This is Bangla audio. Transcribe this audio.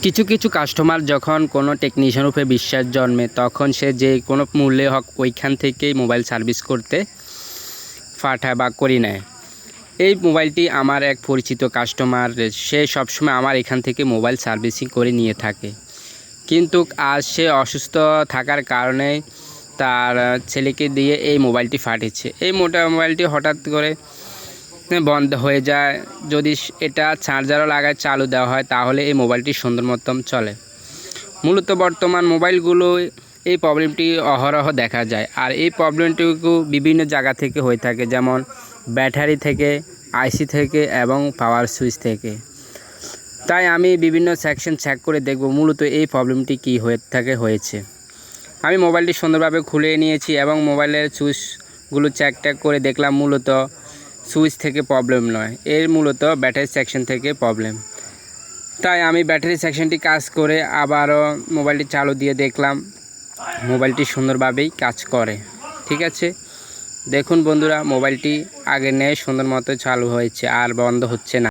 কিছু কিছু কাস্টমার যখন কোনো টেকনিশিয়ানের উপরে বিশ্বাস জন্মে তখন সে যে কোনো মূল্যে হোক ওইখান থেকেই মোবাইল সার্ভিস করতে পাঠায় বা করে নেয়। এই মোবাইলটি আমার এক পরিচিত কাস্টমার, সে সবসময় আমার এখান থেকে মোবাইল সার্ভিসিং করে নিয়ে থাকে, কিন্তু আজ সে অসুস্থ থাকার কারণে তার ছেলেকে দিয়ে এই মোবাইলটি ফাটিয়েছে। এই মোবাইলটি হঠাৎ করে বন্ধ হয়ে যায়। যদি এটা চার্জারও লাগায় চালু দেওয়া হয় তাহলে এই মোবাইলটি সুন্দর মতন চলে। মূলত বর্তমান মোবাইলগুলো এই প্রবলেমটি অহরহ দেখা যায়, আর এই প্রবলেমটিও বিভিন্ন জায়গা থেকে হয়ে থাকে, যেমন ব্যাটারি থেকে, আইসি থেকে এবং পাওয়ার সুইচ থেকে। তাই আমি বিভিন্ন সেকশন চেক করে দেখব মূলত এই প্রবলেমটি কী হয়েছে। আমি মোবাইলটি সুন্দরভাবে খুলে নিয়েছি এবং মোবাইলের সুইচগুলো চেক করে দেখলাম মূলত সুইচ থেকে প্রবলেম নয়, এর মূলত ব্যাটারি সেকশন থেকে প্রবলেম। তাই আমি ব্যাটারি সেকশনটি কাজ করে আবারও মোবাইলটি চালু দিয়ে দেখলাম মোবাইলটি সুন্দরভাবেই কাজ করে। ঠিক আছে, দেখুন বন্ধুরা, মোবাইলটি আগের ন্যায় সুন্দর মতো চালু হয়েছে আর বন্ধ হচ্ছে না।